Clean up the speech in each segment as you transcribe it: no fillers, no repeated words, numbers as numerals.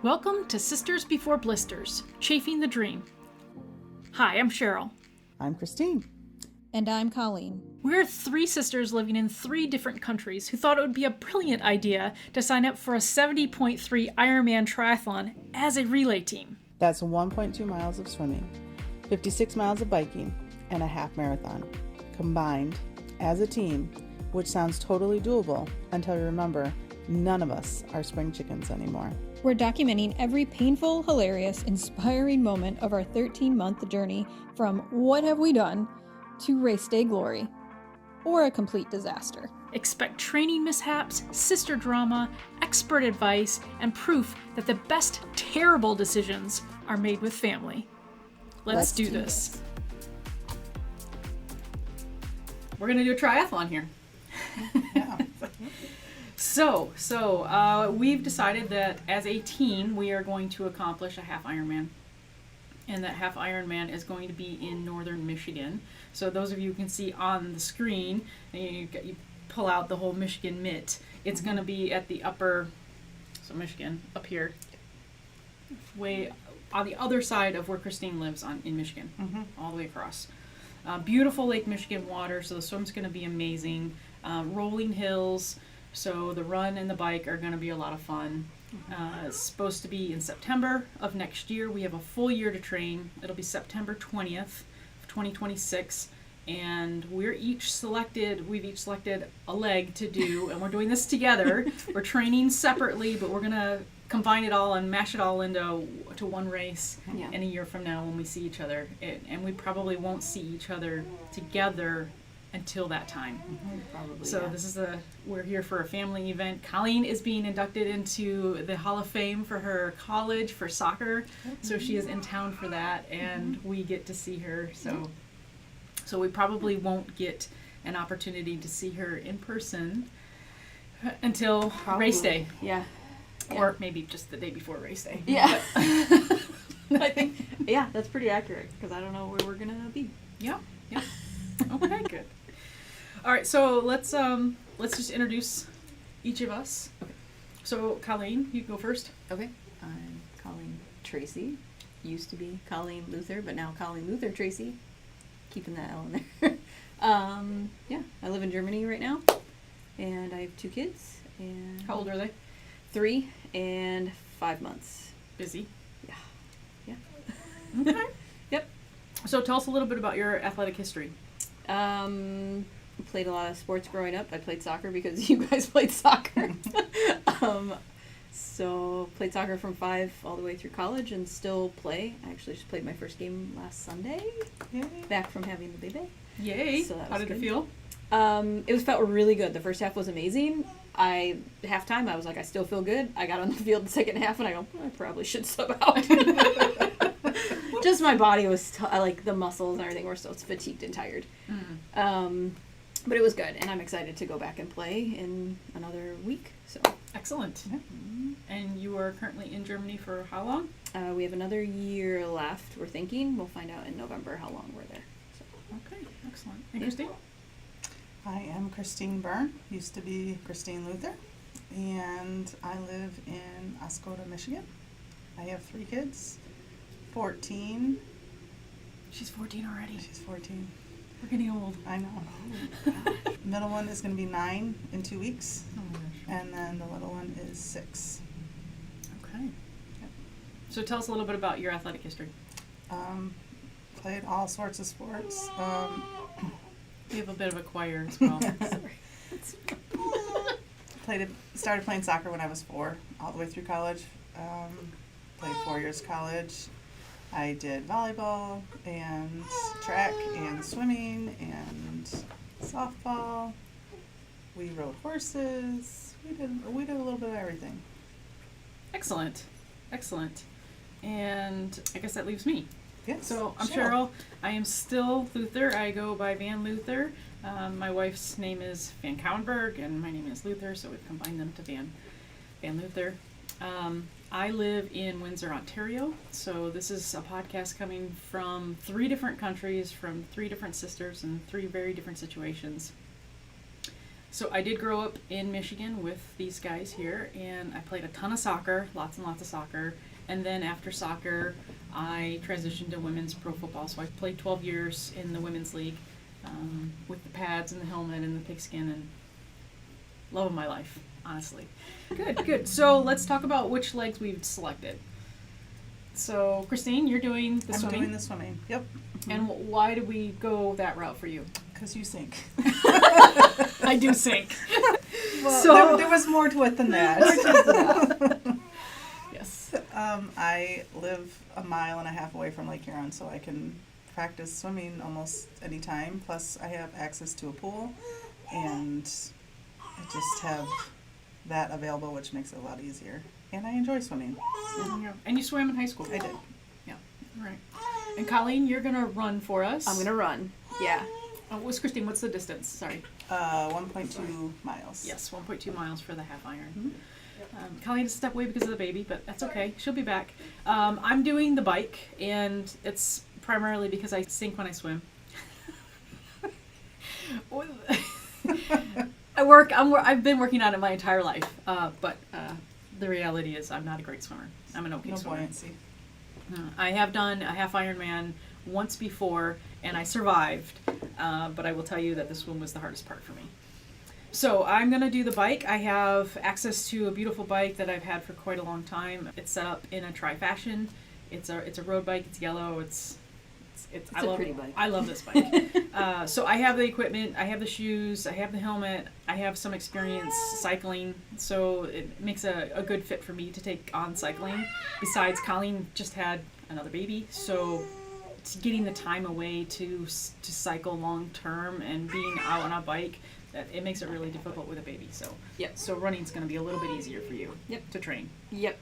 Welcome to Sisters Before Blisters, Chafing the Dream. Hi, I'm Cheryl. I'm Christine. And I'm Colleen. We're three sisters living in three different countries who thought it would be a brilliant idea to sign up for a 70.3 Ironman triathlon as a relay team. That's 1.2 miles of swimming, 56 miles of biking, and a half marathon, combined as a team, which sounds totally doable until you remember none of us are spring chickens anymore. We're documenting every painful, hilarious, inspiring moment of our 13-month journey from what have we done to race day glory, or a complete disaster. Expect training mishaps, sister drama, expert advice, and proof that the best terrible decisions are made with family. Let's do this. We're going to do a triathlon here. Yeah. So we've decided that as a team, we are going to accomplish a half Ironman. And that half Ironman is going to be in northern Michigan. So those of you who can see on the screen, you pull out the whole Michigan mitt. It's going to be at the upper, so Michigan, up here, way on the other side of where Christine lives in Michigan, all the way across. Beautiful Lake Michigan water, so the swim's going to be amazing. Rolling hills, so the run and the bike are going to be a lot of fun. It's supposed to be in September of next year. We have a full year to train. It'll be September 20th of 2026. And we've each selected a leg to do, and we're doing this together. We're training separately, but we're going to combine it all and mash it all into one race in a year from now when we see each other. And we probably won't see each other together until that time. Probably, so yeah. We're here for a family event. Colleen is being inducted into the Hall of Fame for her college for soccer. So she is in town for that, and we get to see her. So we probably won't get an opportunity to see her in person until race day. Yeah. Or maybe just the day before race day. Yeah. I think, that's pretty accurate, because I don't know where we're going to be. Yeah. Okay, good. All right, so let's just introduce each of us. Okay. So Colleen, you go first. Okay. I'm Colleen Tracy. Used to be Colleen Luther, but now Colleen Luther Tracy. Keeping that L in there. I live in Germany right now, and I have 2 kids. And How old are they? 3 and 5 months. Busy. Yeah. Okay. Yep. So tell us a little bit about your athletic history. Played a lot of sports growing up. I played soccer because you guys played soccer. So played soccer from 5 all the way through college and still play. I actually just played my first game last Sunday. Yay. Back from having the baby. Yay. So that How was did it good. feel? It felt really good. The first half was amazing. Halftime, I was like, I still feel good. I got on the field the second half and I go, I probably should sub out. Just my body was, the muscles and everything were so fatigued and tired. But it was good, and I'm excited to go back and play in another week. So Excellent. And you are currently in Germany for how long? we have another year left. We're thinking we'll find out in November how long we're there. So. Okay, excellent. And Christine? I am Christine Byrne, used to be Christine Luther, and I live in Oscoda, Michigan. I have 3 kids, 14. She's 14 already. She's 14. We're getting old. I know. Middle one is going to be 9 in 2 weeks, Oh my gosh. and then the little one is 6. Okay. So tell us a little bit about your athletic history. Played all sorts of sports. We have a bit of a choir as well. Started playing soccer when I was 4, all the way through college. Played 4 years college. I did volleyball and track and swimming and softball. We rode horses. We did a little bit of everything. Excellent. And I guess that leaves me. Yes. So I'm Cheryl. I am still Luther. I go by Van Luther. My wife's name is Van Cowenberg, and my name is Luther, so we've combined them to Van Luther. I live in Windsor, Ontario. So this is a podcast coming from 3 different countries, from 3 different sisters in 3 very different situations. So I did grow up in Michigan with these guys here, and I played a ton of soccer, lots and lots of soccer. And then after soccer, I transitioned to women's pro football. So I played 12 years in the women's league with the pads and the helmet and the pigskin, and love of my life, honestly. Good, good. So let's talk about which legs we've selected. So Christine, you're doing the swimming. I'm doing the swimming. Yep. And why did we go that route for you? Because you sink. I do sink. Well, So- there was more to it than that. Yes. I live a mile and a half away from Lake Huron, so I can practice swimming almost any time. Plus, I have access to a pool, and I just have that available, which makes it a lot easier. And I enjoy swimming. So And you swam in high school. I did. Yeah. All right. And Colleen, you're gonna run for us. I'm gonna run. Yeah. What's Christine? What's the distance? Sorry. 1.2 miles. Yes, 1.2 miles for the half iron. Colleen has to step away because of the baby, but that's okay. She'll be back. I'm doing the bike, and it's primarily because I sink when I swim. I've been working on it my entire life, but the reality is I'm not a great swimmer. I'm an okay No swimmer. buoyancy. I have done a half Ironman once before, and I survived, but I will tell you that this one was the hardest part for me. So I'm going to do the bike. I have access to a beautiful bike that I've had for quite a long time. It's set up in a tri-fashion. It's a road bike. It's yellow. It's I a love, pretty bike. I love this bike. So I have the equipment. I have the shoes. I have the helmet. I have some experience cycling. So it makes a good fit for me to take on cycling. Besides, Colleen just had another baby. So it's getting the time away to cycle long term and being out on a bike, that it makes it really difficult with a baby. So Yep. So running's going to be a little bit easier for you. Yep. To train. Yep.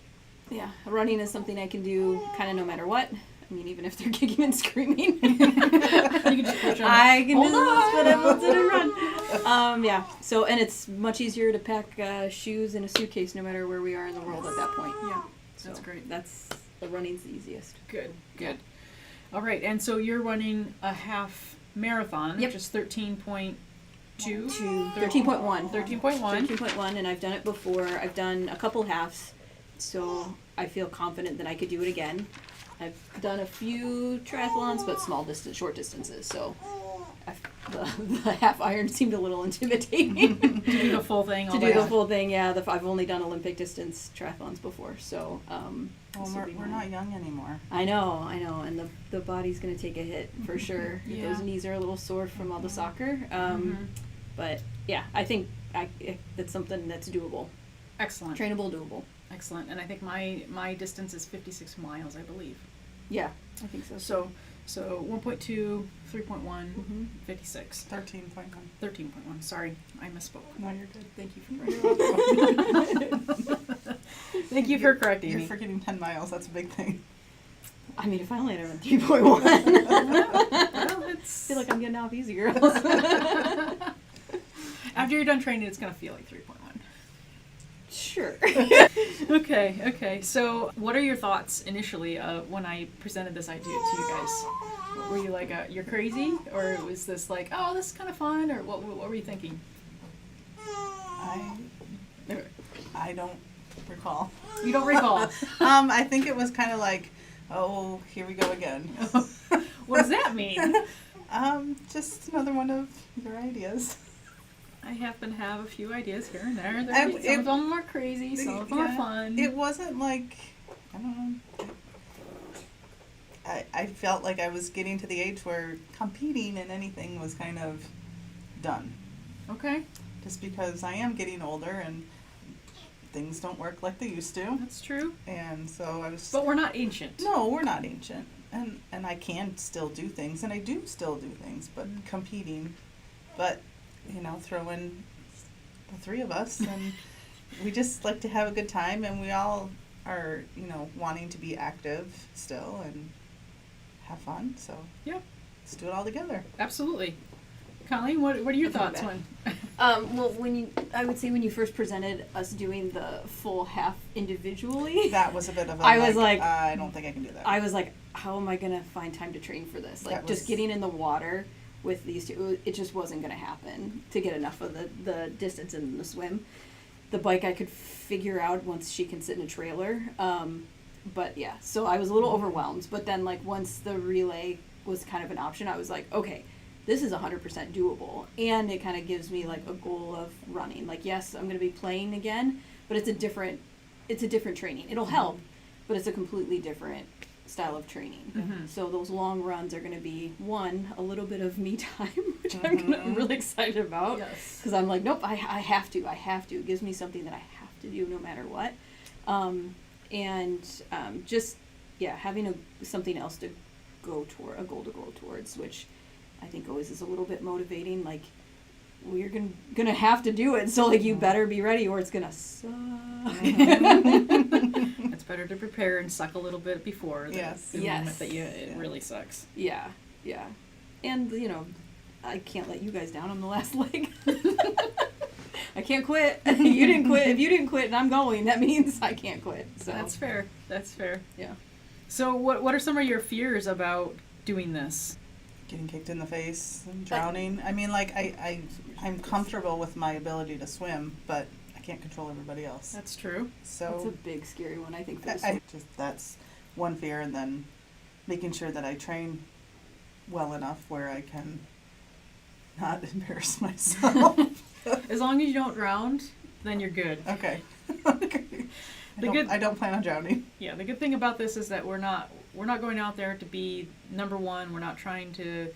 Yeah. Running is something I can do kind of no matter what. I mean, even if they're kicking and screaming. You can just push on. I can Hold do this, but I'm able to on. run. Yeah. So, and it's much easier to pack shoes in a suitcase no matter where we are in the world at that point. Yeah. So That's great. That's the running's the easiest. Good. Good. All right. And so you're running a half marathon, Yep. which is 13.2. To 13.1. 13.1. 13.1, and I've done it before. I've done a couple halves, so I feel confident that I could do it again. I've done a few triathlons, but short distances, so the half iron seemed a little intimidating. To do the full thing. To all do the the way. full thing, yeah. I've only done Olympic distance triathlons before, so Well, this will be we're mine. not young anymore. I know, and the body's gonna take a hit for sure. Yeah. Those knees are a little sore from all the soccer, Mhm. but yeah, I think that's something that's doable, Excellent. trainable, doable. Excellent. And I think my distance is 56 miles, I believe. Yeah, I think so. So 1.2, 3.1, Mhm. 56. 13.1. 13.1. Sorry, I misspoke. No, you're good. Thank you for correcting. Thank you for correcting You're me. forgetting 10 miles. That's a big thing. I mean, if I only had run 3.1, I Well, it's feel like I'm getting off easy, girls. after you're done training, it's gonna feel like 3.1. Sure. Okay. So, what are your thoughts initially when I presented this idea to you guys? Were you like, you're crazy, or was this like, oh, this is kind of fun, or what were you thinking? I don't recall. You don't recall. I think it was kind of like, oh, here we go again. What does that mean? Just another one of your ideas. I happen to have a few ideas here and there. I- Some of them are crazy, some of them are Yeah. fun. It wasn't like, I don't know. I felt like I was getting to the age where competing in anything was kind of done. Okay, Just because I am getting older and things don't work like they used to. that's true. And so I was. But we're not ancient. No, we're not ancient. And I can still do things, and I do still do things, but competing. But, throw in the three of us, and we just like to have a good time, and we all are, wanting to be active still and have fun. So Yep. let's do it all together. Absolutely. Colleen, what are your I think thoughts about when? Well, I would say when you first presented us doing the full half individually, That was a bit of a. I was like, I don't think I can do that. I was like, how am I gonna find time to train for this? Like, That just was- getting in the water with these two. It just wasn't going to happen to get enough of the distance in the swim. The bike I could figure out once she can sit in a trailer. But yeah, so I was a little overwhelmed. But then like once the relay was kind of an option, I was like, okay, this is 100% doable. And it kind of gives me like a goal of running. Like, yes, I'm going to be playing again, but it's a different training. It'll help, but it's a completely different style of training. Mm-hmm. So those long runs are going to be, one, a little bit of me time, which I'm really excited about. Yes. Because I'm like, nope, I have to. It gives me something that I have to do no matter what. Just, yeah, having something else to go toward, a goal to go towards, which I think always is a little bit motivating. Like, we're gonna have to do it, so like you better be ready or it's gonna suck. It's better to prepare and suck a little bit before the moment that it really sucks. Yeah. And, I can't let you guys down on the last leg. I can't quit. You didn't quit. If you didn't quit and I'm going, that means I can't quit. So That's fair. Yeah. So what are some of your fears about doing this? Getting kicked in the face and drowning. I mean, like, I'm comfortable with my ability to swim, but I can't control everybody else. That's true. So That's a big, scary one, I think, for the that's one fear, and then making sure that I train well enough where I can not embarrass myself. As long as you don't drown, then you're good. Okay. The I don't plan on drowning. Yeah, the good thing about this is that we're not going out there to be number one. We're not trying to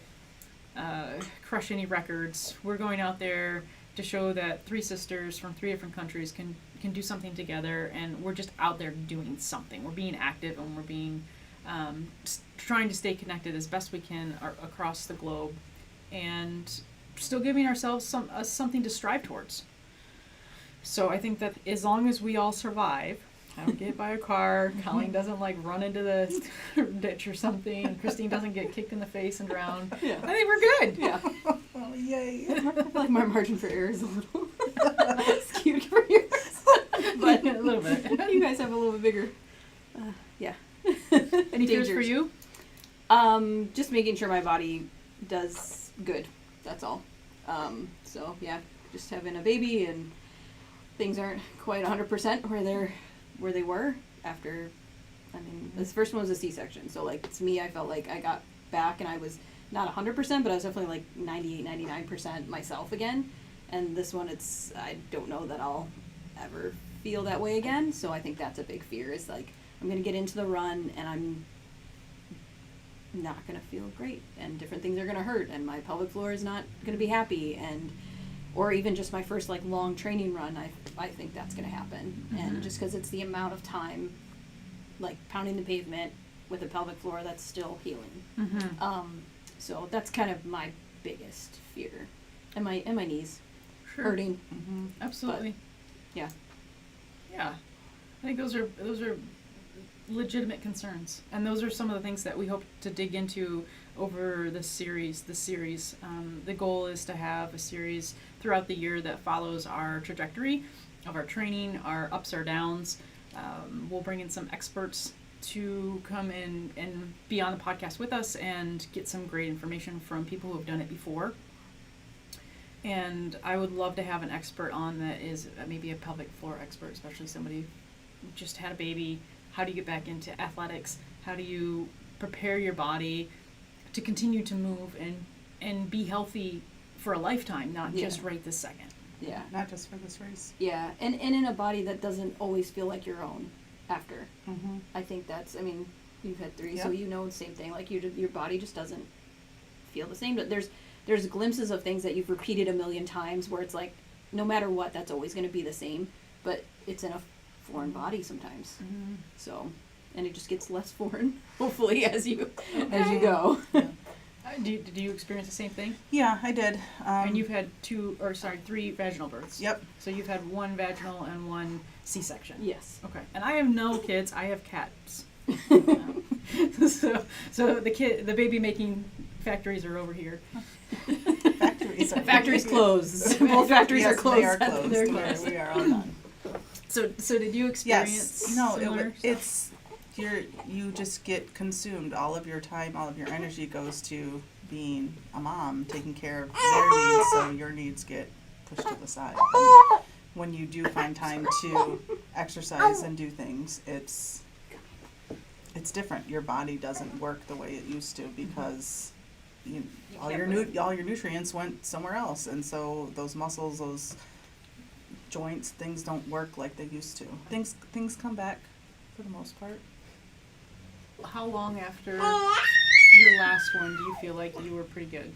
crush any records. We're going out there to show that three sisters from three different countries can do something together, and we're just out there doing something. We're being active, and we're being trying to stay connected as best we can across the globe, and still giving ourselves something to strive towards. So I think that as long as we all survive, I don't get hit by a car, Colleen doesn't like run into the ditch or something, Christine doesn't get kicked in the face and drown, Yeah. I think we're good. Yeah. Oh, yay. I feel like my margin for error is a little skewed for yours. But A little bit. you guys have a little bit bigger. Yeah. Any fears for you? Just making sure my body does good. That's all. So yeah, just having a baby and things aren't quite 100% where they were after. I mean, this first one was a C-section, so like to me, I felt like I got back and I was not 100%, but I was definitely like 98, 99% myself again. And this one, I don't know that I'll ever feel that way again. So I think that's a big fear. Is like I'm gonna get into the run and I'm not gonna feel great, and different things are gonna hurt, and my pelvic floor is not gonna be happy, or even just my first like long training run, I think that's gonna happen. And just because it's the amount of time, like pounding the pavement with a pelvic floor that's still healing. So that's kind of my biggest fear, and my knees hurting. Absolutely. Yeah. Yeah, I think those are legitimate concerns, and those are some of the things that we hope to dig into over this series. The goal is to have a series throughout the year that follows our trajectory of our training, our ups or downs. We'll bring in some experts to come in and be on the podcast with us and get some great information from people who have done it before. And I would love to have an expert on that is maybe a pelvic floor expert, especially somebody who just had a baby. How do you get back into athletics? How do you prepare your body to continue to move and be healthy for a lifetime, not just right this second? Yeah. Not just for this race. Yeah, and in a body that doesn't always feel like your own after. I think that's, I mean, you've had three, so you know the same thing. Like your body just doesn't feel the same. But there's glimpses of things that you've repeated a million times where it's like, no matter what, that's always going to be the same. But it's in a foreign body sometimes. So, and it just gets less foreign, hopefully, as you go. Did you experience the same thing? Yeah, I did. And you've had 3 vaginal births. Yep. So you've had 1 vaginal and 1 C-section. Yes. Okay. And I have no kids. I have cats. So the baby making factories are over here. Factories closed. Both factories are closed. They are closed. They're closed. We are all done. So did you experience? Yes. No, similar it's you just get consumed. All of your time, all of your energy goes to being a mom, taking care of their needs, so your needs get pushed to the side. And when you do find time to exercise and do things, it's different. Your body doesn't work the way it used to because all your nutrients went somewhere else, and so those muscles, those joints, things don't work like they used to. Things come back for the most part. How long after your last one do you feel like you were pretty good?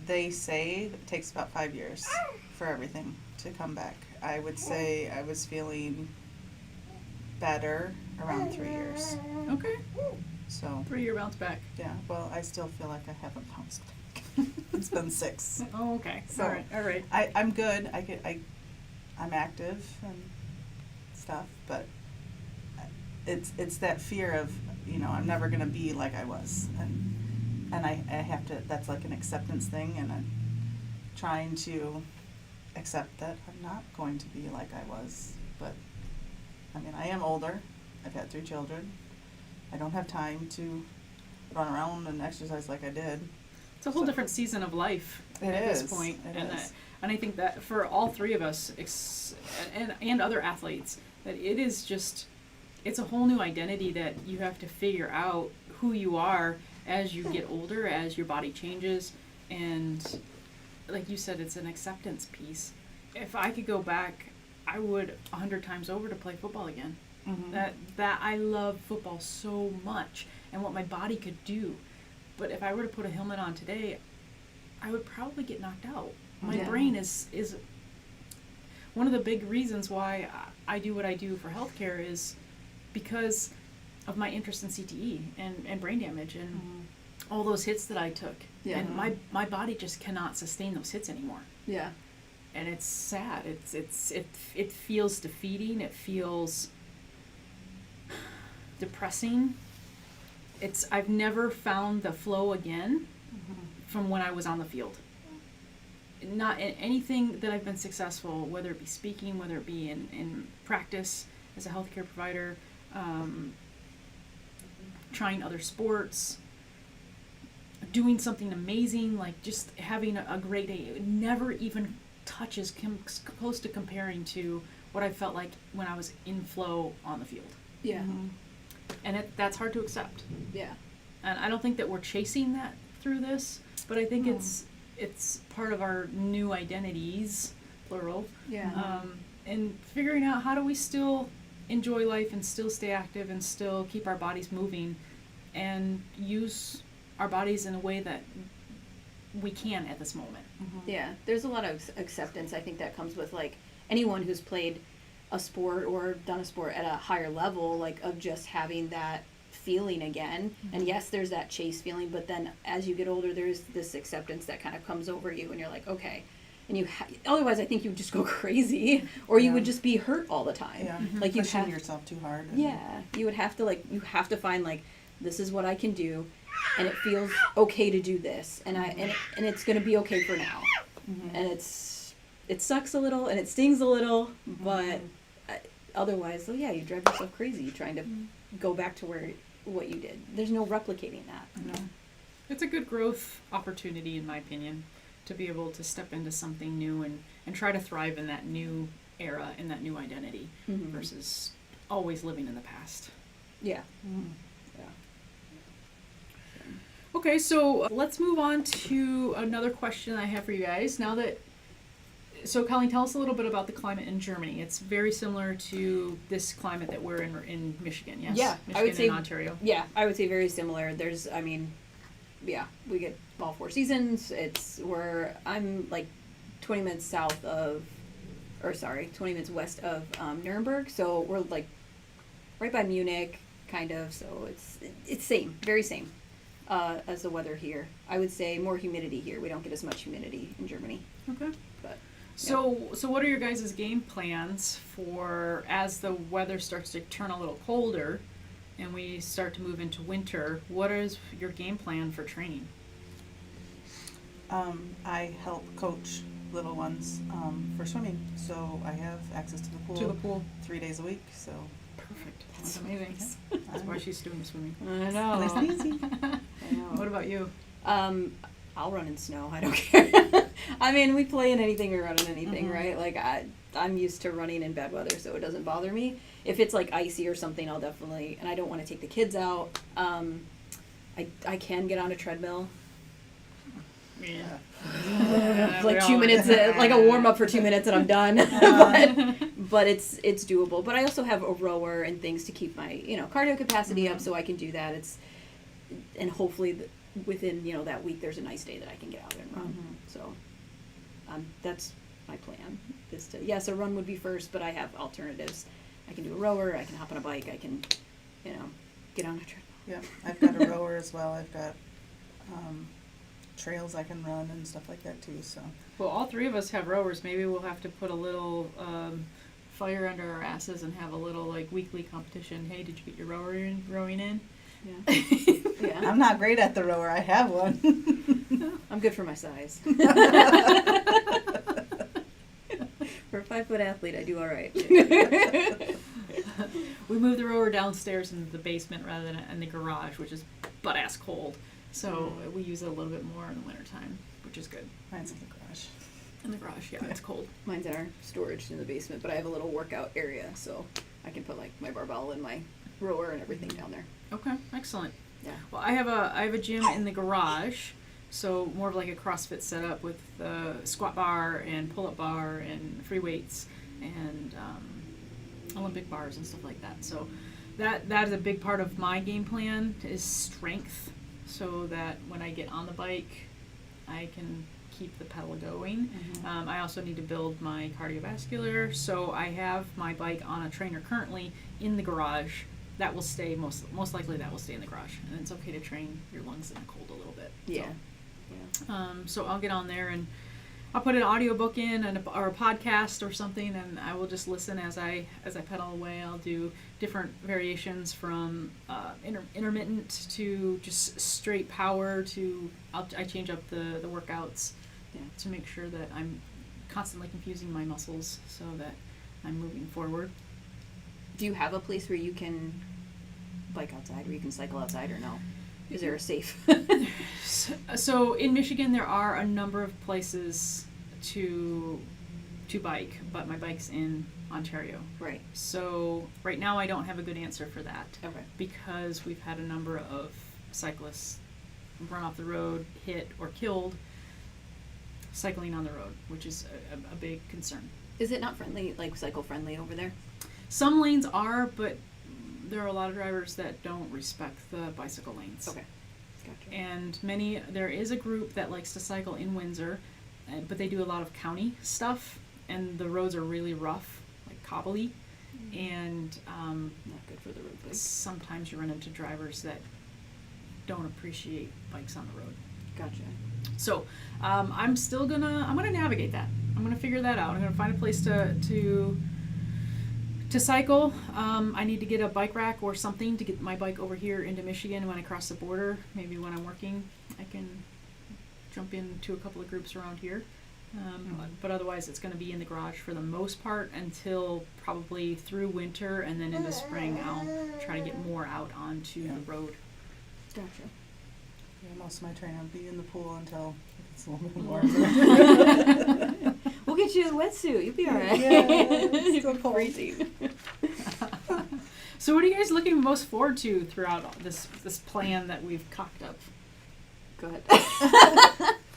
They say it takes about 5 years for everything to come back. I would say I was feeling better around 3 years. Okay. So 3-year bounce back. yeah, well, I still feel like I haven't bounced back. It's been 6. Oh, okay. So- All right. I'm good. I'm active and stuff, but it's that fear of, I'm never gonna be like I was, and I have to. That's like an acceptance thing, and I'm trying to accept that I'm not going to be like I was. But I mean, I am older. I've had 3 children. I don't have time to run around and exercise like I did. It's a whole different season of life at this point, and I think that for all 3 of us, and other athletes, that it is just, it's a whole new identity that you have to figure out who you are as you get older, as your body changes, and like you said, it's an acceptance piece. If I could go back, I would 100 times over to play football again. Mm-hmm. That I love football so much and what my body could do. But if I were to put a helmet on today, I would probably get knocked out. My brain is one of the big reasons why I do what I do for healthcare is because of my interest in CTE and brain damage and all those hits that I took. Yeah. And my body just cannot sustain those hits anymore. Yeah. And it's sad. It feels defeating. It feels depressing. I've never found the flow again from when I was on the field. Not in anything that I've been successful, whether it be speaking, whether it be in practice as a healthcare provider, trying other sports, doing something amazing, like just having a great day. It never even touches close to comparing to what I felt like when I was in flow on the field. Yeah. And that's hard to accept. Yeah. And I don't think that we're chasing that through this, but I think it's part of our new identities, plural. Yeah. And figuring out how do we still enjoy life and still stay active and still keep our bodies moving and use our bodies in a way that we can at this moment. Yeah, there's a lot of acceptance, I think, that comes with, like, anyone who's played a sport or done a sport at a higher level, like, of just having that feeling again. And yes, there's that chase feeling, but then as you get older, there's this acceptance that kind of comes over you, and you're like, okay. And otherwise, I think you would just go crazy, or you would just be hurt all the time. Yeah, like you pushing yourself too hard. Yeah, you would have to you have to find, like, this is what I can do, and it feels okay to do this, and and it's going to be okay for now. And it sucks a little and it stings a little, but otherwise, yeah, you drive yourself crazy trying to go back to what you did. There's no replicating that. No. It's a good growth opportunity, in my opinion, to be able to step into something new and try to thrive in that new era, in that new identity, versus always living in the past. Yeah. Okay, so let's move on to another question I have for you guys. So Colleen, tell us a little bit about the climate in Germany. It's very similar to this climate that we're in Michigan, yes? Yeah, Michigan I would say and Ontario. Yeah, I would say very similar. We get all 4 seasons. I'm like 20 minutes west of Nuremberg, so we're like right by Munich, kind of. So it's very same as the weather here. I would say more humidity here. We don't get as much humidity in Germany. Okay. But So what are your guys' game plans for as the weather starts to turn a little colder and we start to move into winter? What is your game plan for training? I help coach little ones for swimming, so I have access to the pool. 3 days a week, so Perfect. That's amazing. That's why she's doing swimming. I know. Nice and easy. I know. What about you? I'll run in snow. I don't care. I mean, we play in anything, we run in anything, right? Like I'm used to running in bad weather, so it doesn't bother me. If it's like icy or something, I'll definitely. And I don't want to take the kids out. I can get on a treadmill. Yeah. Like 2 minutes, like a warm up for 2 minutes, and I'm done. but it's doable. But I also have a rower and things to keep my cardio capacity up, so I can do that. And hopefully within that week there's a nice day that I can get out and run. So that's my plan. Is to a run would be first, but I have alternatives. I can do a rower. I can hop on a bike. I can get on a treadmill. Yeah, I've got a rower as well. I've got trails I can run and stuff like that too. So. Well, all three of us have rowers. Maybe we'll have to put a little fire under our asses and have a little like weekly competition. Hey, did you get your rowing in? Yeah. Yeah. I'm not great at the rower. I have one. I'm good for my size. For a 5-foot athlete, I do all right. We moved the rower downstairs into the basement rather than in the garage, which is butt-ass cold. So we use it a little bit more in the wintertime, which is good. Mine's in the garage. In the garage, yeah, it's cold. Mine's in our storage in the basement, but I have a little workout area, so I can put like my barbell and my rower and everything down there. Okay, excellent. Yeah. Well, I have a gym in the garage, so more of like a CrossFit setup with squat bar and pull-up bar and free weights and Olympic bars and stuff like that. So that is a big part of my game plan is strength, so that when I get on the bike, I can keep the pedal going. I also need to build my cardiovascular, so I have my bike on a trainer currently in the garage. That will stay most likely. That will stay in the garage, and it's okay to train your lungs in the cold a little bit. Yeah. So I'll get on there and I'll put an audiobook in or a podcast or something, and I will just listen as I pedal away. I'll do different variations from intermittent to just straight power to I change up the workouts to make sure that I'm constantly confusing my muscles so that I'm moving forward. Do you have a place where you can bike outside, or you can cycle outside, or no? Is there a safe? So in Michigan, there are a number of places to bike, but my bike's in Ontario. Right. So right now, I don't have a good answer for that. Okay. Because we've had a number of cyclists run off the road, hit, or killed cycling on the road, which is a big concern. Is it not friendly, like cycle friendly over there? Some lanes are, but there are a lot of drivers that don't respect the bicycle lanes. Okay. Gotcha. And there is a group that likes to cycle in Windsor, but they do a lot of county stuff, and the roads are really rough, like cobbly, and not good for the road bike. sometimes you run into drivers that don't appreciate bikes on the road. Gotcha. So I'm gonna navigate that. I'm gonna figure that out. I'm gonna find a place to cycle. I need to get a bike rack or something to get my bike over here into Michigan when I cross the border. Maybe when I'm working, I can jump into a couple of groups around here. But otherwise, it's going to be in the garage for the most part until probably through winter, and then in the spring, I'll try to get more out onto the road. Gotcha. Yeah, most of my training will be in the pool until it's a little bit warmer. We'll get you a wetsuit. You'll be all right. Yeah, it's still cold. Freezing. So what are you guys looking most forward to throughout all this plan that we've cocked up? Go ahead.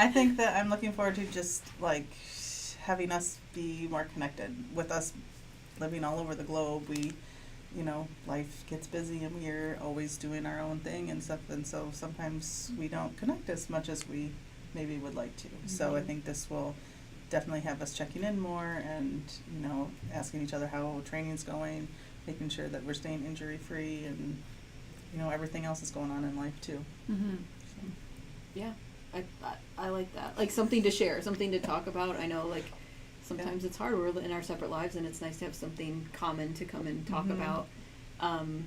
I think that I'm looking forward to just like having us be more connected. With us living all over the globe, we, life gets busy and we're always doing our own thing and stuff, and so sometimes we don't connect as much as we maybe would like to. So I think this will definitely have us checking in more and, asking each other how training's going, making sure that we're staying injury free, and, everything else is going on in life too. Mm-hmm. So. Yeah, I like that. Like something to share, something to talk about. I know, like, sometimes it's hard. We're in our separate lives, and it's nice to have something common to come and talk about. Not to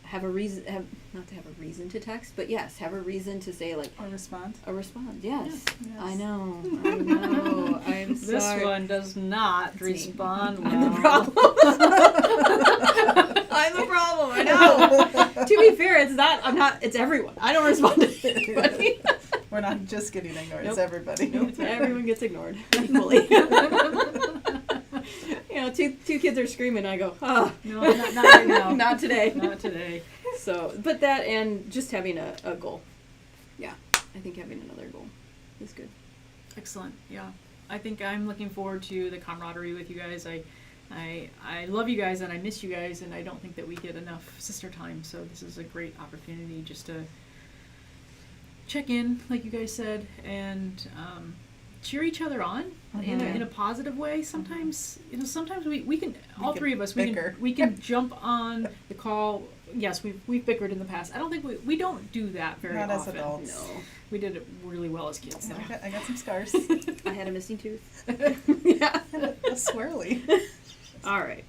have a reason to text, but yes, have a reason to say, like, Or respond. Yes. Yes. I know. I'm This sorry. one does not It's me. respond I'm the well. problem. I'm the problem. I know. To be fair, it's not. I'm not. It's everyone. I don't respond to anybody. We're not just getting ignored. It's Nope. everybody. Nope. Everyone gets ignored equally. Two kids are screaming. I go, No, not right now. not today. Not today. So, but that and just having a goal. Yeah, I think having another goal is good. Excellent. Yeah. I think I'm looking forward to the camaraderie with you guys. I love you guys and I miss you guys, and I don't think that we get enough sister time. So this is a great opportunity just to check in, like you guys said, and cheer each other on in a positive way. Sometimes sometimes we can all three of us we can jump on the call. Yes, we've bickered in the past. I don't think we don't do that very Not often. as adults. No, We did it really well as kids. Yeah, Though. I got some scars. I had a missing tooth. Yeah. A swirly. All right.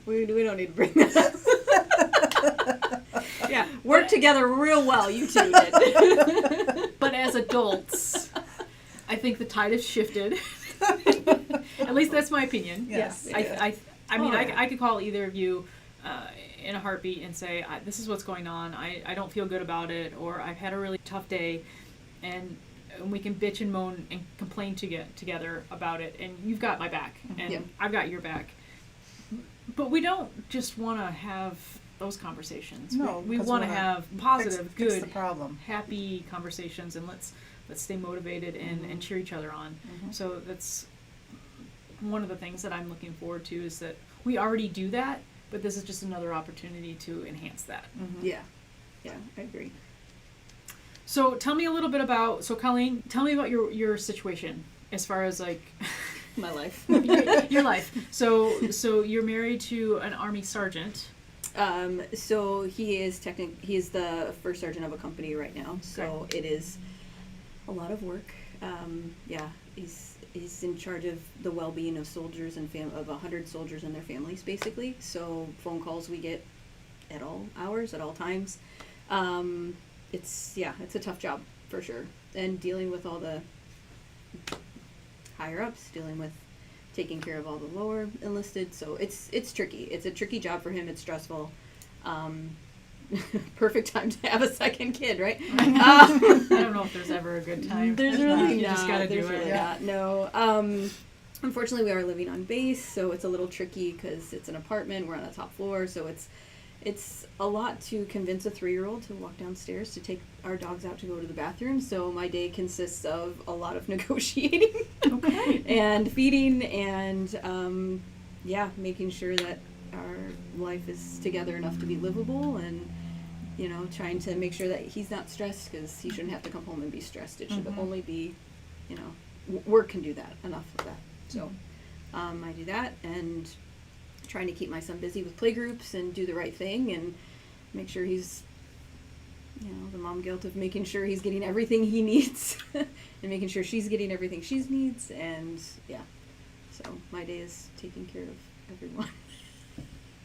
We don't need to bring that up. Yeah, work together real well. You two did. But as adults, I think the tide has shifted. At least that's my opinion. Yes. I mean, Oh, yeah. I could call either of you in a heartbeat and say, this is what's going on. I don't feel good about it, or I've had a really tough day, and we can bitch and moan and complain together about it, and you've got my back, and Yep. I've got your back. But we don't just want to have those conversations. No, we 'cause want we to wanna have positive, fix good, the problem. happy conversations, and let's stay motivated and cheer each other on. Mhm. So that's one of the things that I'm looking forward to, is that we already do that, but this is just another opportunity to enhance that. Mhm. Yeah, I agree. So tell me a little bit about, Colleen, tell me about your situation as far as like My life. your life. So you're married to an Army sergeant. So he is the first sergeant of a company right now. So it is a lot of work. He's in charge of the well-being of soldiers and of 100 soldiers and their families, basically. So phone calls we get at all hours, at all times. It's a tough job for sure, and dealing with all the higher ups, dealing with taking care of all the lower enlisted. So it's tricky. It's a tricky job for him. It's stressful. Perfect time to have a second kid, right? I don't know if there's ever a good time. There's There's really not. You not. just gotta There's do it. really Yeah. not. No. Unfortunately, we are living on base, so it's a little tricky because it's an apartment. We're on the top floor, so it's a lot to convince a 3-year-old to walk downstairs to take our dogs out to go to the bathroom. So my day consists of a lot of negotiating Okay. and feeding and making sure that our life is together enough to be livable, and trying to make sure that he's not stressed, because he shouldn't have to come home and be stressed. It should Mhm. only be, work can do that, enough of that. So I do that, and trying to keep my son busy with play groups and do the right thing and make sure he's, the mom guilt of making sure he's getting everything he needs and making sure she's getting everything she needs. And so my day is taking care of everyone.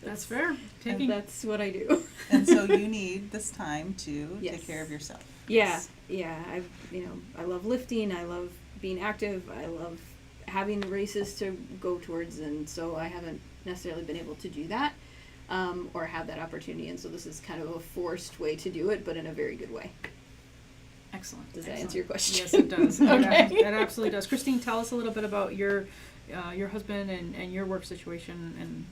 That's fair. And that's what I do. And so you need this time to Yes. take care of yourself. Yeah. I love lifting. I love being active. I love having races to go towards, and so I haven't necessarily been able to do that or have that opportunity, and so this is kind of a forced way to do it, but in a very good way. Excellent. Does that Excellent. answer your question? Yes, it does. Okay. That absolutely does. Christine, tell us a little bit about your husband and your work situation and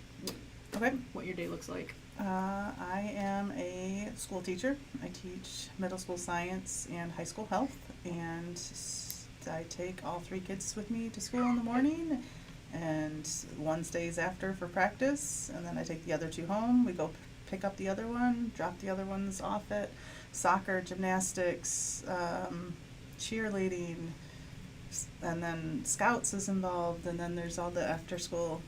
Okay. what your day looks like. I am a school teacher. I teach middle school science and high school health, and I take all 3 kids with me to school in the morning, and one stays after for practice, and then I take the other 2 home. We go pick up the other one, drop the other ones off at soccer, gymnastics, cheerleading, and then Scouts is involved, and then there's all the after school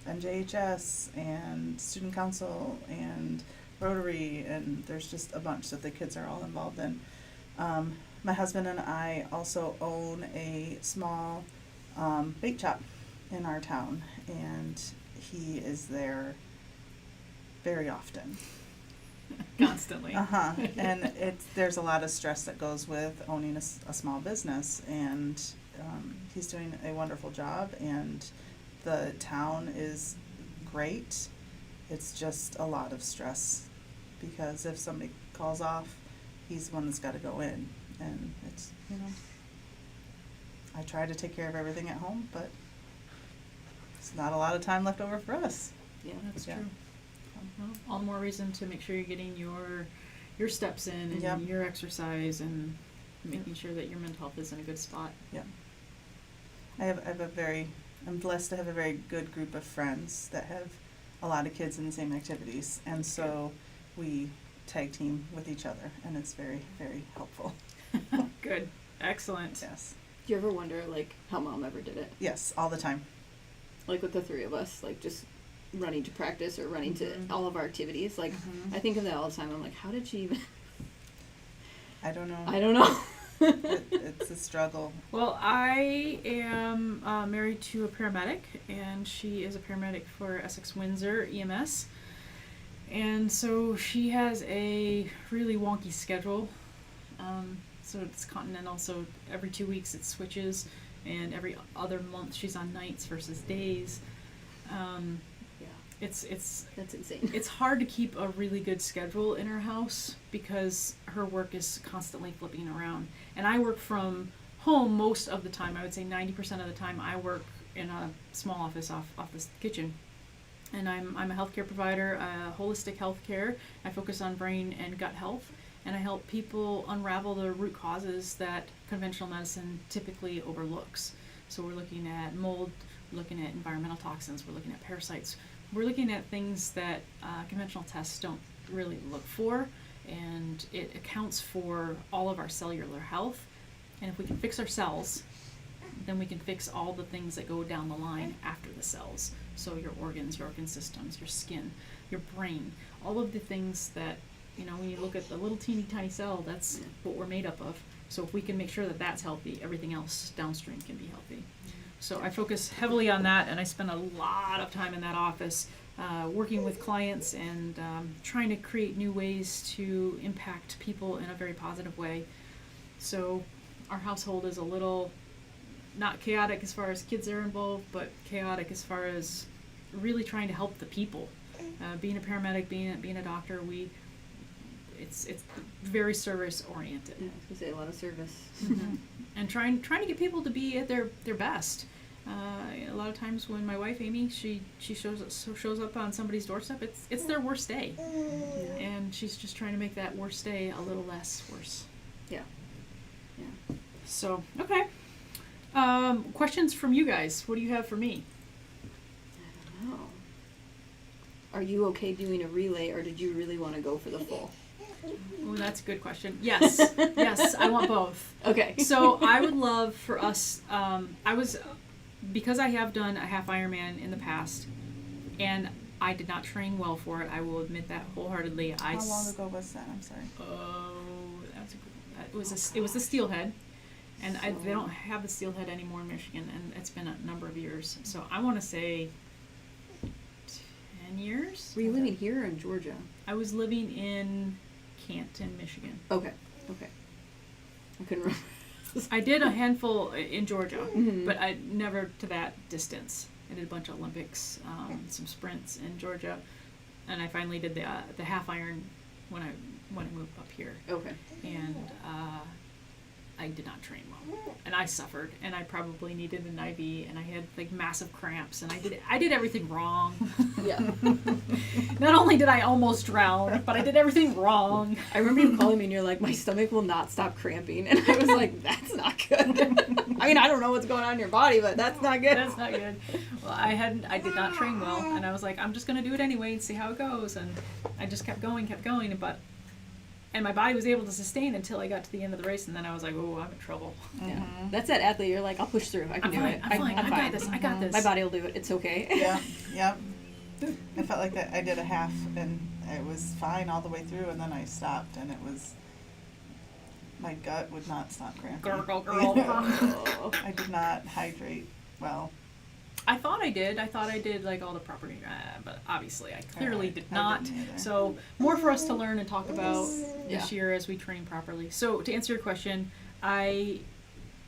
NJHS and student council and Rotary, and there's just a bunch that the kids are all involved in. My husband and I also own a small bake shop in our town, and he is there very often. Constantly. And there's a lot of stress that goes with owning a small business, and he's doing a wonderful job, and the town is great, it's just a lot of stress, because if somebody calls off, he's the one that's got to go in, and it's, I try to take care of everything at home, but it's not a lot of time left over for us. Yeah. That's Yeah. true. Well, all the more reason to make sure you're getting your steps in and Yep. your exercise and making sure that your mental health is in a good spot. I'm blessed to have a very good group of friends that have a lot of kids in the same activities, and so we tag team with each other, and it's very, very helpful. Good. Excellent. Yes. Do you ever wonder, like, how Mom ever did it? Yes, all the time. Like, with the three of us, like, just running to practice or running Mhm. to all of our activities. Like, Mhm. I think of that all the time. I'm like, how did she even... I don't know. I don't know. It's a struggle. Well, I am married to a paramedic, and she is a paramedic for Essex Windsor EMS. And so she has a really wonky schedule. So it's continental, so every 2 weeks it switches, and every other month she's on nights versus days. Yeah, It's that's insane. it's hard to keep a really good schedule in her house because her work is constantly flipping around. And I work from home most of the time. I would say 90% of the time I work in a small office off the kitchen. And I'm a healthcare provider, holistic healthcare. I focus on brain and gut health, and I help people unravel the root causes that conventional medicine typically overlooks. So we're looking at mold, looking at environmental toxins, we're looking at parasites. We're looking at things that conventional tests don't really look for, and it accounts for all of our cellular health. And if we can fix our cells, then we can fix all the things that go down the line after the cells. So your organs, your organ systems, your skin, your brain, all of the things that, when you look at the little teeny tiny cell, that's what we're made up of. So if we can make sure that that's healthy, everything else downstream can be healthy. So I focus heavily on that, and I spend a lot of time in that office working with clients and trying to create new ways to impact people in a very positive way. So our household is a little not chaotic as far as kids are involved, but chaotic as far as really trying to help the people. Being a paramedic, being a doctor, it's very service oriented. Yeah, I was gonna say a lot of service. Mm-hmm. And trying to get people to be at their best. A lot of times when my wife Amy she shows up on somebody's doorstep, it's their worst day, and she's just trying to make that worst day a little less worse. Yeah. So okay, questions from you guys. What do you have for me? I don't know. Are you okay doing a relay, or did you really want to go for the full? Oh, that's a good question. Yes, yes, I want both. Okay. So I would love for us. Because I have done a half Ironman in the past, and I did not train well for it. I will admit that wholeheartedly. How long ago was that? I'm sorry. Oh, it was the Steelhead, and they don't have the Steelhead anymore in Michigan, and it's been a number of years. So I want to say 10 years. Were you living here or in Georgia? I was living in Canton, Michigan. Okay. I couldn't remember. I did a handful in Georgia, Mhm. but I never to that distance. I did a bunch of Olympics, some sprints in Georgia, and I finally did the half iron when I moved up here. Okay. And I did not train well, and I suffered, and I probably needed an IV, and I had like massive cramps, and I did everything wrong. Yeah. Not only did I almost drown, but I did everything wrong. I remember you calling me and you're like, my stomach will not stop cramping. And I was like, that's not good. I mean, I don't know what's going on in your body, but that's not good. That's not good. Well, I did not train well, and I was like, I'm just gonna do it anyway and see how it goes, and I just kept going, and my body was able to sustain until I got to the end of the race, and then I was like, oh, I'm in trouble. Yeah. That's that athlete. You're like, I'll push through. I can I'm do fine, it. I'm fine, I got this. My body will do it. It's okay. Yeah, yep. I felt like that. I did a half, and it was fine all the way through, and then I stopped, and it was, my gut would not stop cramping. Gurgle. Oh. I did not hydrate well. I thought I did like all the proper, but obviously I clearly did I not. didn't either. So more for us to learn and talk about this Yeah. year as we train properly. So to answer your question, I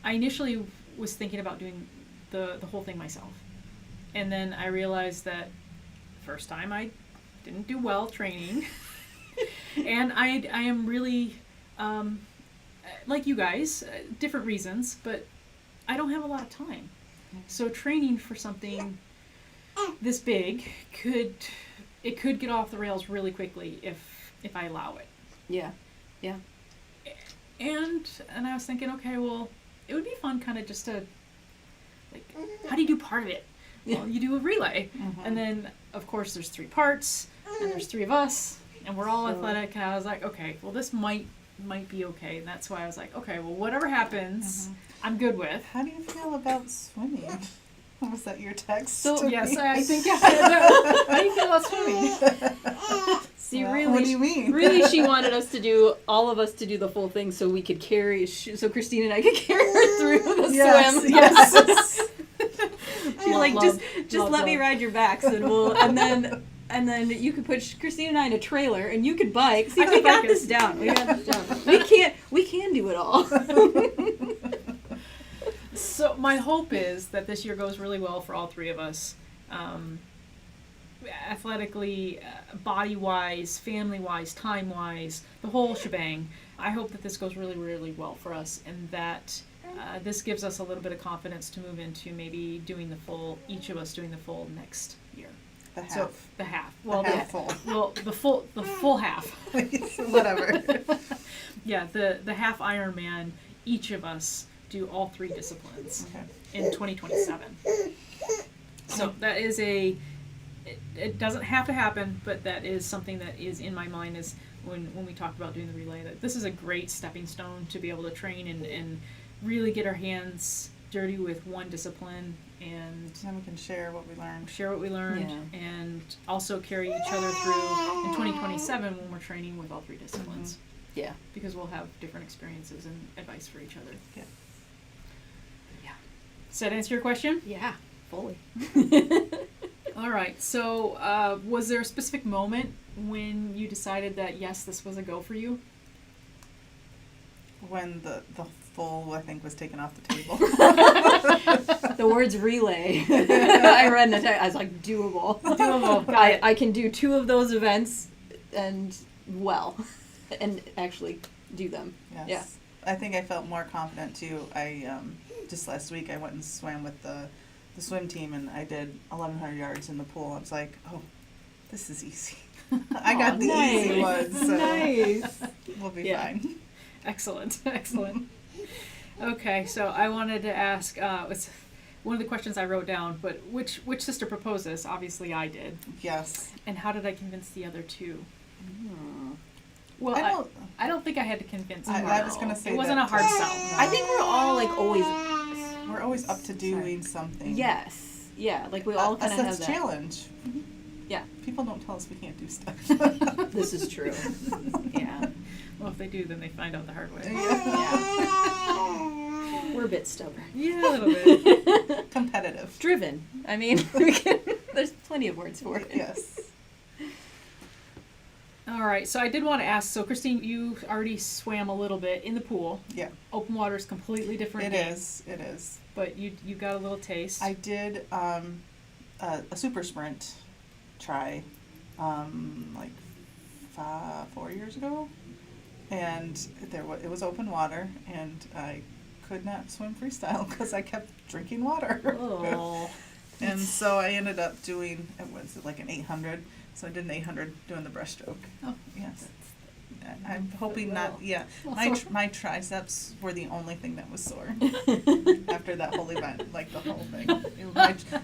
initially was thinking about doing the whole thing myself, and then I realized that first time I didn't do well training. And I am really, like you guys, different reasons, but I don't have a lot of time. So training for something this big could get off the rails really quickly if I allow it. Yeah. And I was thinking, okay, well, it would be fun kind of just to, like, how do you do part of it? Well, you do a relay. And then, of course, there's 3 parts, and there's 3 of us, and we're all athletic. And I was like, okay, well, this might be okay. And that's why I was like, okay, well, whatever happens, I'm good with. How do you feel about swimming? Was that your text? So, Yes, I think I said that. How do you feel about swimming? See, Well, really, what do you mean? Really, she wanted us to do all of us to do the full thing, so we could carry. So Christine and I could carry her through the swim. Yes. She's like, just let me ride your backs, and we'll, and then you could put Christine and I in a trailer, and you could bike. See, we got this down. We got this down. We can do it all. So my hope is that this year goes really well for all 3 of us. Athletically, body-wise, family-wise, time-wise, the whole shebang. I hope that this goes really, really well for us, and that this gives us a little bit of confidence to move into maybe doing the full, each of us doing the full next year. The half. So the half. The Well, half full. Well, the full half. Whatever. Yeah, the half Ironman. Each of us do all 3 disciplines in 2027. So that is it doesn't have to happen, but that is something that is in my mind is when we talked about doing the relay, that this is a great stepping stone to be able to train and really get our hands dirty with one discipline and then we can share what we learned. And also carry each other through in 2027 when we're training with all 3 disciplines. Yeah. Because we'll have different experiences and advice for each other. Yeah. Does that answer your question? Yeah, fully. All right. So, was there a specific moment when you decided that yes, this was a go for you? When the full, I think, was taken off the table. The words relay. I read in the text. I was like, doable. Doable. Got it. I can do 2 of those events and actually do them. Yes. Yeah. I think I felt more confident too. I just last week I went and swam with the swim team, and I did 1,100 yards in the pool. I was like, oh, this is easy. I got the easy ones, so Nice. we'll be Yeah. fine. Excellent. Okay, so I wanted to ask, it's one of the questions I wrote down, but which sister proposed this? Obviously I did. Yes. And how did I convince the other 2? Well, I I don't think I had to convince I her. was gonna say it wasn't that a hard too. sell. I think we're all like always. We're always up to doing something. Yes. Yeah. Like we all kind of have that's that. challenge. Yeah. People don't tell us we can't do stuff. This is true. Yeah. Well, if they do, then they find out the hard way. Yeah. We're a bit stubborn. Yeah, a little bit. Competitive. Driven. I mean, there's plenty of words for it. Yes. All right, so I did want to ask, so Christine, you already swam a little bit in the pool. Yeah. Open water is completely different. It is. But you got a little taste. I did a super sprint try like 4 years ago, and it was open water, and I could not swim freestyle because I kept drinking water. Oh. And so I ended up doing, it was like an 800. So I did an 800 doing the breaststroke. Oh, yes. I'm hoping not. Yeah, my triceps were the only thing that was sore after that whole event. Like the whole thing,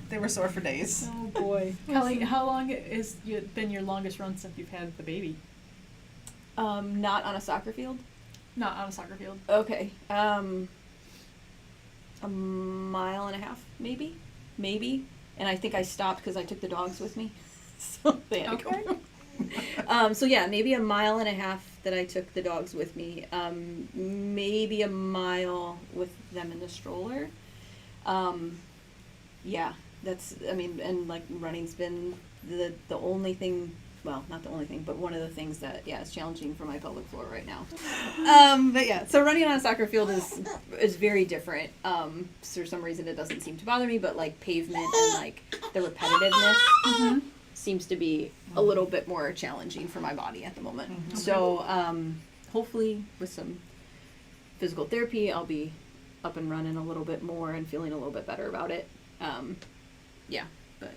they were sore for days. Oh boy, Colleen, how long has been your longest run since you've had the baby? Not on a soccer field. Not on a soccer field. Okay. A mile and a half, maybe. And I think I stopped because I took the dogs with me. So they had to go. So yeah, maybe a mile and a half that I took the dogs with me. Maybe a mile with them in the stroller. Yeah, and like running's been the only thing. Well, not the only thing, but one of the things that is challenging for my pelvic floor right now. But yeah, so running on a soccer field is very different. For some reason, it doesn't seem to bother me, but like pavement and like the repetitiveness. Mm-hmm. seems to be a little bit more challenging for my body at the moment. Mhm. So hopefully with some physical therapy, I'll be up and running a little bit more and feeling a little bit better about it. Yeah, but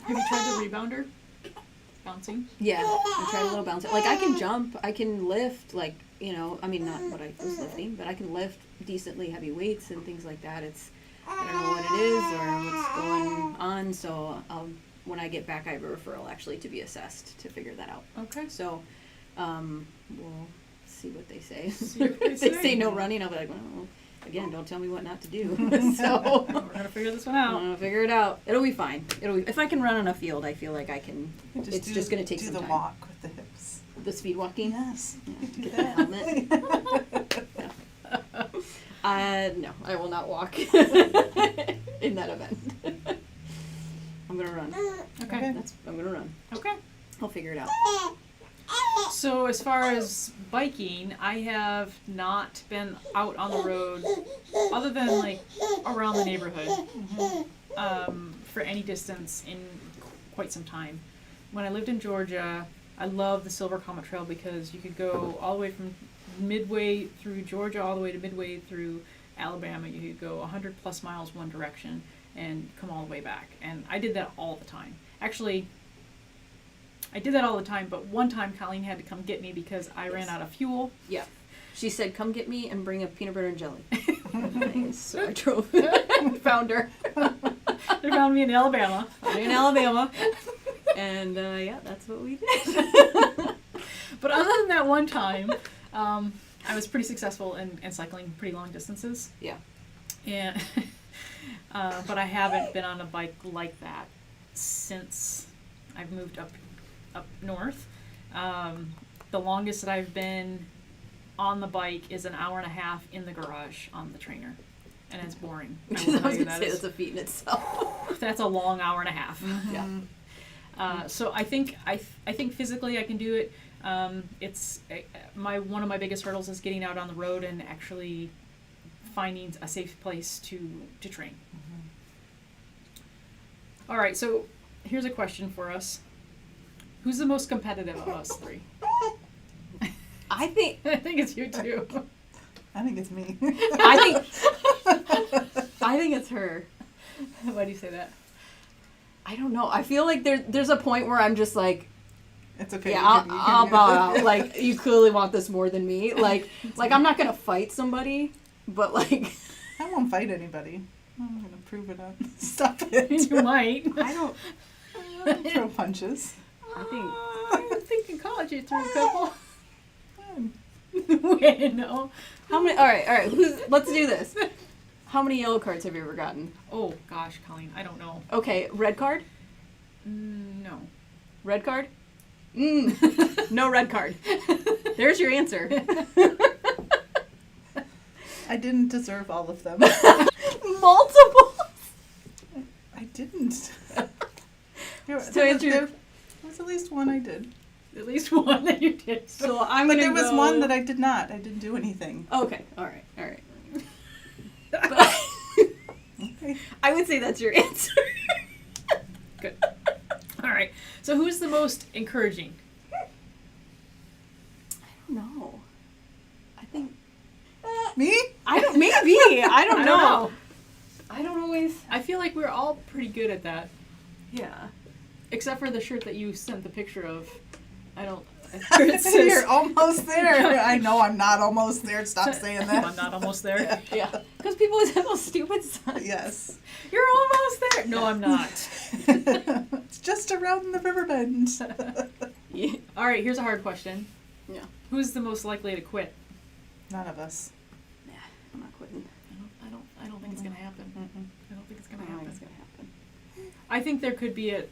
Have you tried the rebounder? Bouncing? yeah, I tried a little bouncing. Like, I can jump, I can lift, like, you know, I mean, not what I was lifting, but I can lift decently heavy weights and things like that. I don't know what it is or what's going on, so when I get back, I have a referral actually to be assessed to figure that out. Okay. So, we'll see what they say. See what they If they say. say no running, I'll be like, well, again, don't tell me what not to do. So, We're gonna figure this one I'm out. gonna figure it out. It'll be fine. If I can run on a field, I feel like I can. You It's just gonna take do some the time. walk with the hips. The speed walking. Yes. Yeah, You do get that. the helmet. No, I will not walk in that event. I'm gonna run. Okay. I'm gonna run. Okay. I'll figure it out. So as far as biking, I have not been out on the road other than like around the neighborhood for any distance in quite some time. When I lived in Georgia, I loved the Silver Comet Trail because you could go all the way from midway through Georgia all the way to midway through Alabama. You could go 100 plus miles one direction and come all the way back. And I did that all the time. Actually, I did that all the time, but one time Colleen had to come get me because I ran out of fuel. Yeah. She said, "Come get me and bring a peanut butter and jelly." So I drove, found her. They found me in Alabama. In Alabama. And yeah, that's what we did. But other than that one time, I was pretty successful in cycling pretty long distances. Yeah. And but I haven't been on a bike like that since I've moved up north. The longest that I've been on the bike is an hour and a half in the garage on the trainer, and it's boring. I I will was tell you gonna that say is- that's a feat in itself. that's a long hour and a half. Yeah. So I think physically I can do it. It's one of my biggest hurdles is getting out on the road and actually finding a safe place to train. All right, so here's a question for us: who's the most competitive of us three? I think I think it's you two. I think it's me. I think it's her. Why do you say that? I don't know. I feel like there's a point where I'm just like, It's okay. yeah, you can I'll do bow it. out. Like, you clearly want this more than me. Like I'm not gonna fight somebody, but like, I won't fight anybody. I'm gonna prove it up. Stop it. You might. I don't. Throw punches. I think I think in college you threw a couple. Fun. Wait, no. how many. All right. Let's do this. How many yellow cards have you ever gotten? Oh gosh, Colleen, I don't know. Okay, red card. No. Red card. No red card. There's your answer. I didn't deserve all of them. Multiple. I didn't. There So answer your- was at least one I did. At least one that you did. So I'm But gonna there was go- one that I did not. I didn't do anything. Okay. All right. Okay. I would say that's your answer. Good. All right. So who's the most encouraging? No. I think Me? I don't. Maybe I don't know. know. I don't always. I feel like we're all pretty good at that, Yeah. except for the shirt that you sent the picture of. I don't. You're almost there. I know I'm not almost there. Stop saying that. I'm not almost there. Yeah. Because people always have those stupid signs. Yes. You're almost there. No, I'm not. It's just around the river bend. Yeah. All right. Here's a hard question. Yeah. Who's the most likely to quit? None of us. Nah, I'm not quitting. I don't think it's gonna happen. I don't think it's I gonna don't think happen. it's gonna happen. I think there could be a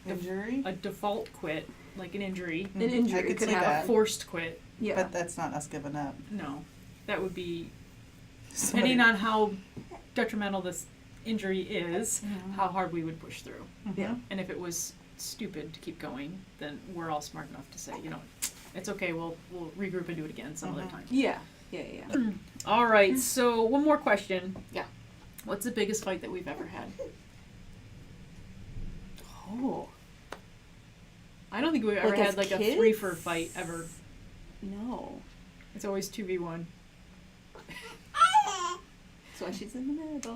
Injury? default quit, like an injury, An injury I could could see have that. a forced quit. Yeah. But that's not us giving up. No, that would be Somebody- depending on how detrimental this injury is, how hard we would push through. Yeah. And if it was stupid to keep going, then we're all smart enough to say, it's okay. We'll regroup and do it again some other time. Yeah. All right. So one more question. Yeah. What's the biggest fight that we've ever had? Oh. I don't think we've ever Like as had like a kids? 3-for fight ever. No. It's always 2v1. That's why she's in the middle.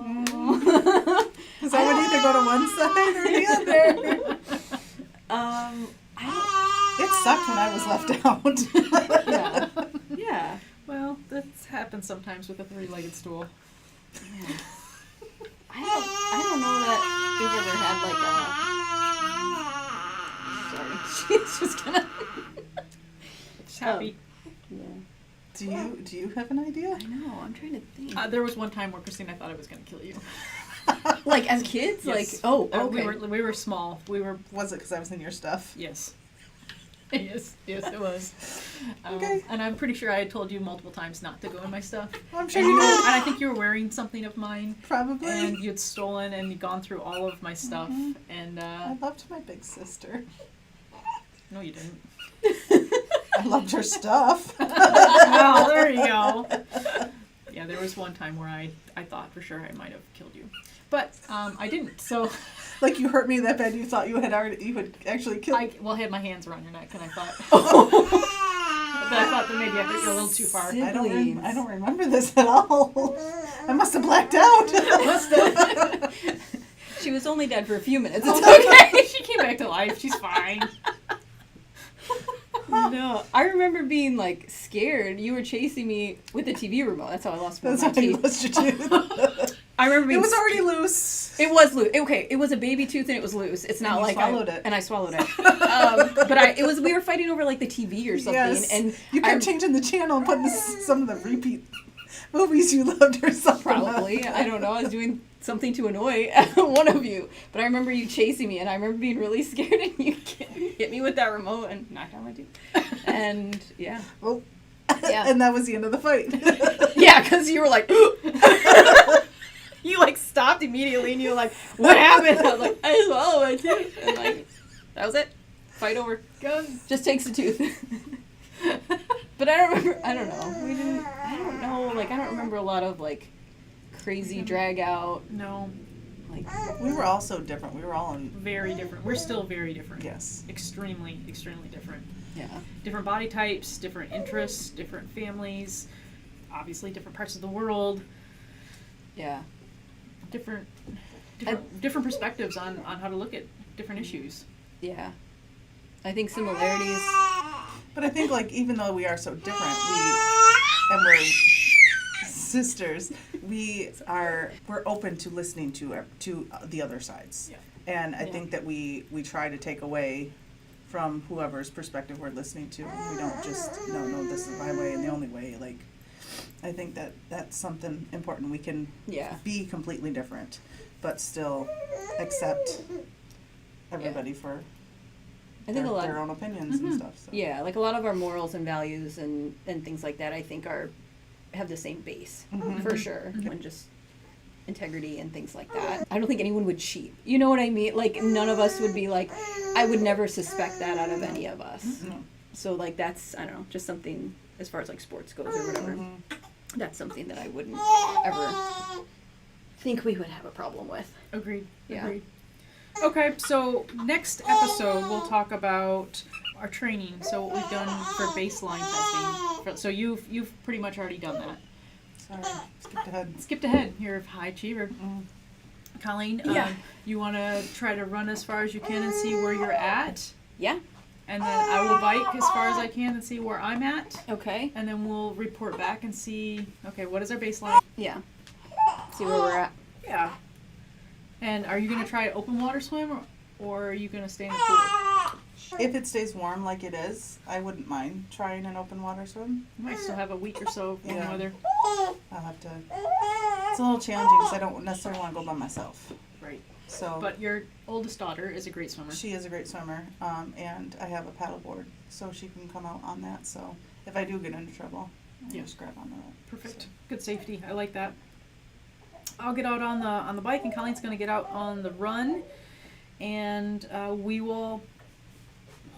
Because I would either go to one side or the other. It sucked when I was left out. Yeah. Yeah. Well, that happens sometimes with a 3-legged stool. Yeah. I don't know that we've ever had like a. Sorry, she's just gonna. It's happy. Yeah. Do you have an idea? I know. I'm trying to think. There was one time where Christina thought I was going to kill you. Like as kids, Yes. like okay. We were small. We were Was it because I was in your stuff? yes. Yes, it was. Okay. And I'm pretty sure I had told you multiple times not to go in my stuff. I'm sure And, you and did. I think you were wearing something of mine, Probably. and you'd stolen and you'd gone through all of my stuff. And I loved my big sister. no, you didn't. I loved her stuff. Oh, there you go. Yeah, there was one time where I thought for sure I might have killed you, but I didn't. So Like you hurt me that bad you thought you had actually killed me. I had my hands around your neck, and I thought. But I thought that maybe I hit you a little too far. I don't Siblings. remember this at all. I must have blacked out. She was only dead for a few minutes. It's okay. She came back to life. She's fine. No, I remember being like scared. You were chasing me with the TV remote. That's how I lost one of That's my how you teeth. lost your tooth. I remember It being. was already loose. It was loose. Okay, it was a baby tooth and it was loose. It's not And you like swallowed it. And I swallowed it. But it was. We were fighting over like the TV or something, Yes. and You kept changing the channel and putting some of the repeat movies you loved or something. probably I don't know. I was doing something to annoy one of you, but I remember you chasing me, and I remember being really scared, and you hit me with that remote and knocked out my tooth. And yeah, Well, Yeah. and that was the end of the fight. yeah, because you were like. You like stopped immediately and you were like, what happened? I was like, I swallowed my tooth. And like, that was it. Fight over. Just takes the tooth. But I don't know. I don't know. Like, I don't remember a lot of like crazy drag out. No, Like, We were all so different. We were all in. very different. We're still very different. Yes. Extremely, extremely different. yeah. Different body types, different interests, different families, obviously different parts of the world, Yeah. different perspectives on how to look at different issues. Yeah. I think similarities. But I think like even though we are so different, we're sisters, we're open to listening to the other sides. Yeah. And I Yeah. think that we try to take away from whoever's perspective we're listening to. We don't just no, this is my way and the only way. Like I think that that's something important. We can Yeah. be completely different, but still accept everybody for I think a lot. their own opinions and stuff. So. Yeah, like a lot of our morals and values and things like that, I think have the same base Mhm. for sure. And just integrity and things like that. I don't think anyone would cheat. You know what I mean? Like none of us would be like, I would never suspect that out of any of us. No. So like that's, I don't know, just something as far as like sports goes or whatever. Mhm. That's something that I wouldn't ever think we would have a problem with. Agreed. Yeah. Agreed. Okay, so next episode we'll talk about our training. So what we've done for baseline testing. So you've pretty much already done that. Sorry, skipped ahead. Skipped ahead. You're a high achiever. Mm. Colleen, Yeah. you want to try to run as far as you can and see where you're at? Yeah. And then I will bike as far as I can and see where I'm at. Okay. And then we'll report back and see, okay, what is our baseline? Yeah. See where we're at. Yeah. And are you going to try open water swim or are you going to stay in the pool? If it stays warm like it is, I wouldn't mind trying an open water swim. You might still have a week or so of warm Yeah. weather. I'll have to. It's a little challenging because I don't necessarily want to go by myself. Right. So. But your oldest daughter is a great swimmer. She is a great swimmer, and I have a paddle board, so she can come out on that. So if I do get into trouble, I Yeah. just grab onto that. Perfect. Good safety. I like that. I'll get out on the bike and Colleen's going to get out on the run. And we will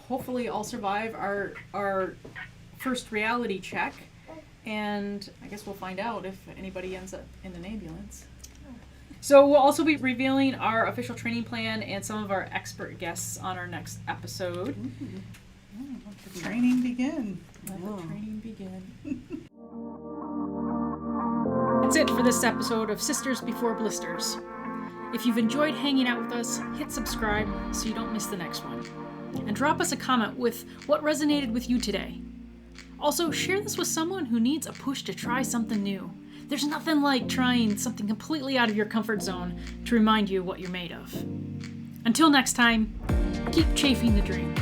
hopefully all survive our first reality check. And I guess we'll find out if anybody ends up in an ambulance. So we'll also be revealing our official training plan and some of our expert guests on our next episode. The training begin. Let the training begin. That's it for this episode of Sisters Before Blisters. If you've enjoyed hanging out with us, hit subscribe so you don't miss the next one. And drop us a comment with what resonated with you today. Also, share this with someone who needs a push to try something new. There's nothing like trying something completely out of your comfort zone to remind you what you're made of. Until next time, keep chafing the dream.